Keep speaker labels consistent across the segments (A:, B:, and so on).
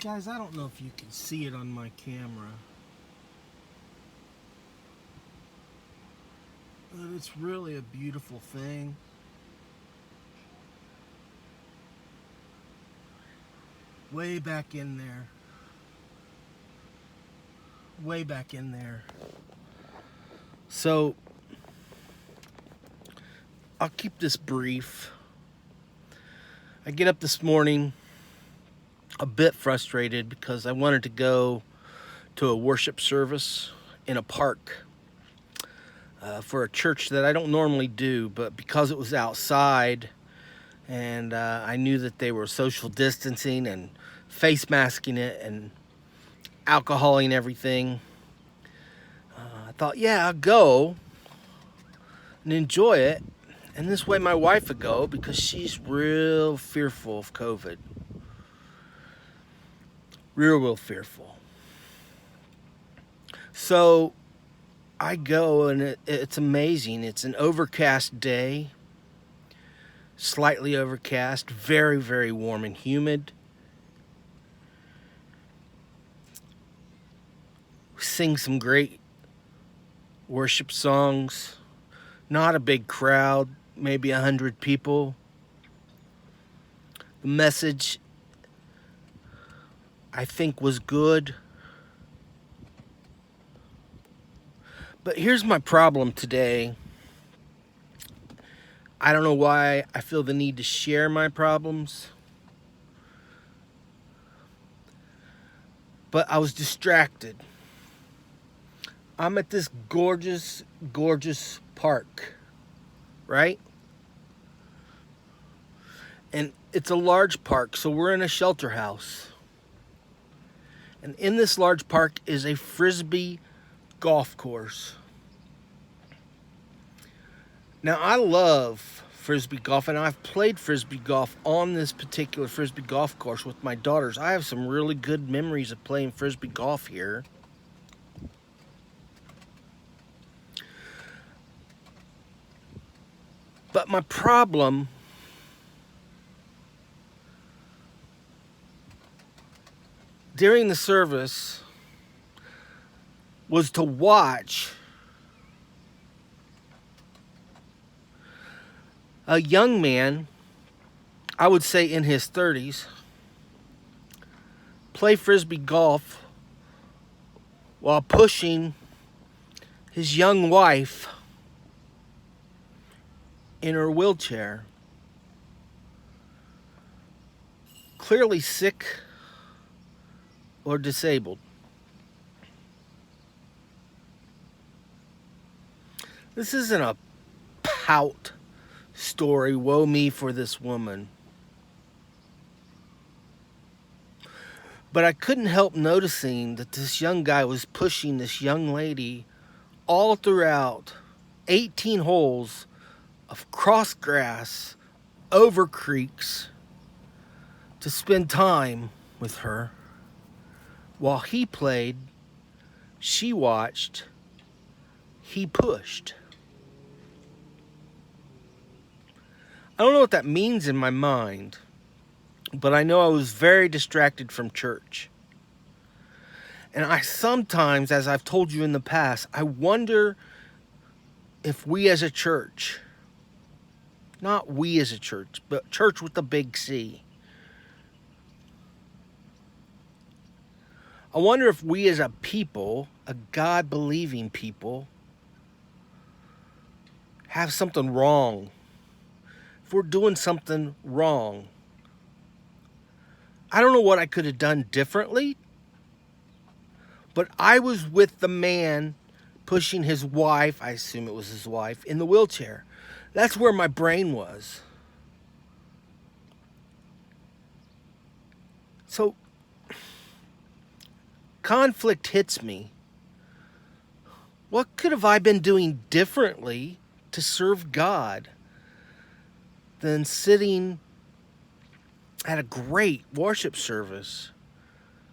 A: Guys, I don't know if you can see it on my camera, but it's really a beautiful thing. Way back in there. Way back in there. So, I'll keep this brief. I get up this morning a bit frustrated because I wanted to go to a worship service in a park for a church that I don't normally do, but because it was outside and I knew that they were social distancing and face masking it and alcoholing everything, I thought, yeah, I'll go and enjoy it. And this way my wife would go because she's real fearful of COVID. Real fearful. So I go and it's amazing. It's an overcast day. Slightly overcast. Very warm and humid. We sing some great worship songs. Not a big crowd. Maybe 100 people. The message, I think, was good. But here's my problem today. I don't know why I feel the need to share my problems. But I was distracted. I'm at this gorgeous park, right? And it's a large park, so we're in a shelter house. And in this large park is a frisbee golf course. Now, I love frisbee golf, and I've played frisbee golf on this particular frisbee golf course with my daughters. I have some really good memories of playing frisbee golf here. But my problem during the service was to watch a young man, I would say in his 30s, play frisbee golf while pushing his young wife in her wheelchair. Clearly sick or disabled. This isn't a pout story, woe me for this woman. But I couldn't help noticing that this young guy was pushing this young lady all throughout 18 holes of cross grass over creeks to spend time with her. While he played, she watched, he pushed. I don't know what that means in my mind, but I know I was very distracted from church. And I sometimes, as I've told you in the past, I wonder if we as a church, not we as a church, but church with a big C, I wonder if we as a people, a God-believing people, have something wrong. If we're doing something wrong. I don't know what I could have done differently, but I was with the man pushing his wife, I assume it was his wife, in the wheelchair. That's where my brain was. So, conflict hits me. What could have I been doing differently to serve God than sitting at a great worship service?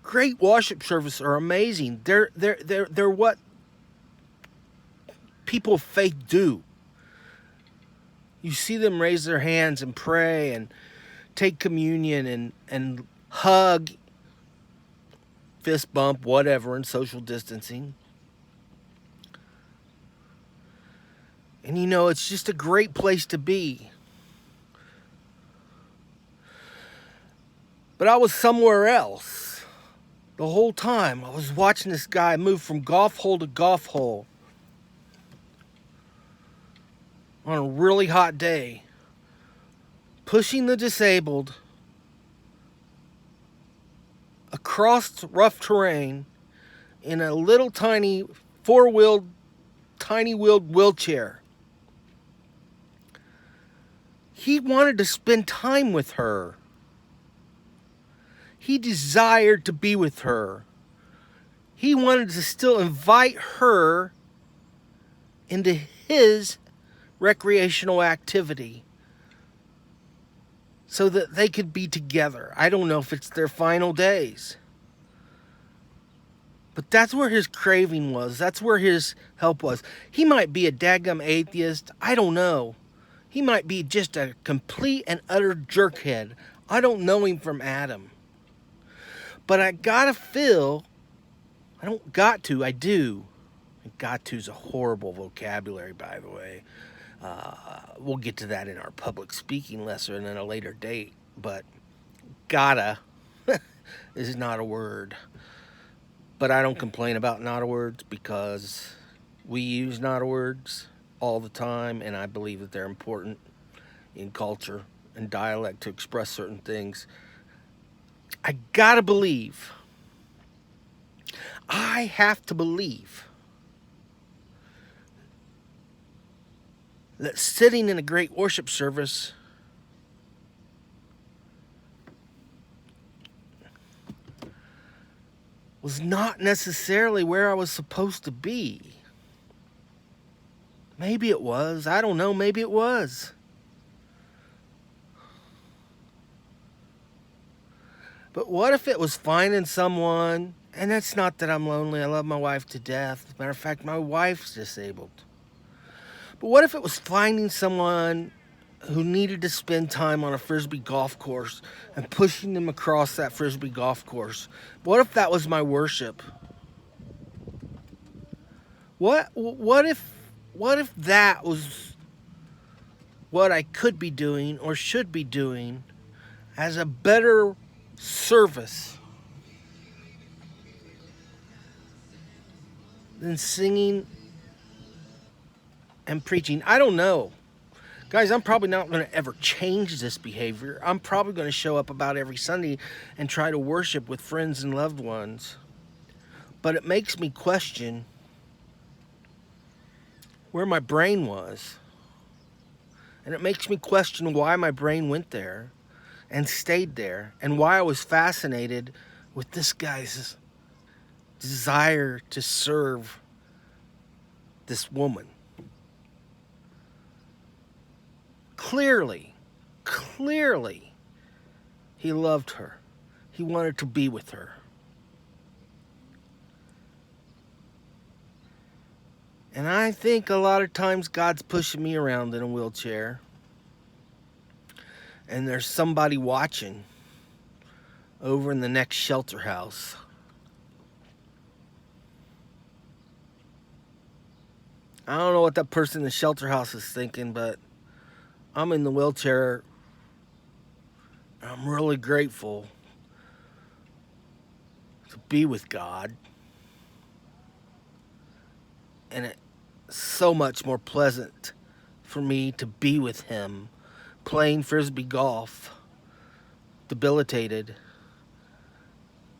A: Great worship services are amazing. They're what people of faith do. You see them raise their hands and pray and take communion and hug fist bump, whatever, and social distancing. And you know, it's just a great place to be. But I was somewhere else the whole time. I was watching this guy move from golf hole to golf hole on a really hot day, pushing the disabled across rough terrain in a little tiny four-wheeled, tiny-wheeled wheelchair. He wanted to spend time with her. He desired to be with her. He wanted to still invite her into his recreational activity so that they could be together. I don't know if it's their final days. But that's where his craving was. That's where his help was. He might be a daggum atheist. I don't know. He might be just a complete and utter jerkhead. I don't know him from Adam. But I gotta feel, I don't got to, I do. Got to is a horrible vocabulary, by the way. We'll get to that in our public speaking lesson at a later date. But gotta is not a word. But I don't complain about not a words because we use not a words all the time, and I believe that they're important in culture and dialect to express certain things. I gotta believe. I have to believe that sitting in a great worship service was not necessarily where I was supposed to be. Maybe it was. I don't know. Maybe it was. But what if it was finding someone, and that's not that I'm lonely. I love my wife to death. As a matter of fact, my wife's disabled. But what if it was finding someone who needed to spend time on a Frisbee golf course and pushing them across that Frisbee golf course? What if that was my worship? What if that was what I could be doing or should be doing as a better service than singing and preaching? I don't know. Guys, I'm probably not going to ever change this behavior. I'm probably going to show up about every Sunday and try to worship with friends and loved ones. But it makes me question where my brain was. And it makes me question why my brain went there and stayed there, and why I was fascinated with this guy's desire to serve this woman. Clearly, he loved her. He wanted to be with her. And I think a lot of times God's pushing me around in a wheelchair, and there's somebody watching over in the next shelter house. I don't know what that person in the shelter house is thinking, but I'm in the wheelchair. I'm really grateful to be with God. And it's so much more pleasant for me to be with Him playing Frisbee golf, debilitated,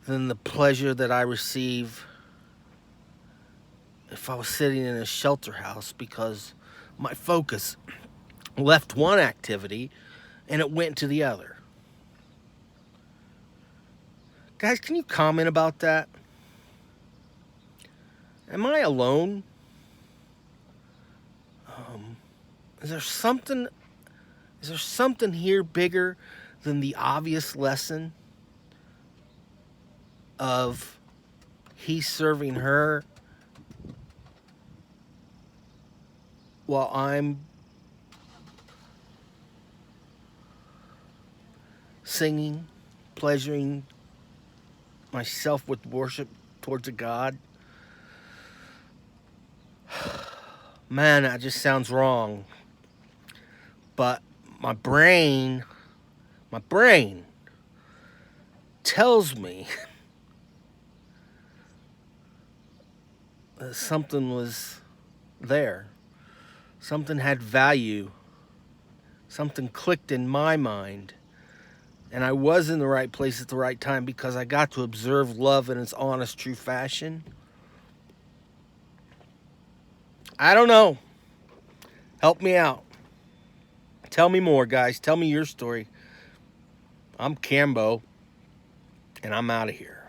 A: than the pleasure that I receive if I was sitting in a shelter house, because my focus left one activity and it went to the other. Guys, can you comment about that? Am I alone? Is there something here bigger than the obvious lesson of he serving her while I'm singing, pleasuring myself with worship towards a God, man, that just sounds wrong. But my brain tells me that something was there. Something had value. Something clicked in my mind. And I was in the right place at the right time because I got to observe love in its honest, true fashion. I don't know. Help me out. Tell me more, guys. Tell me your story. I'm Cambo, and I'm out of here.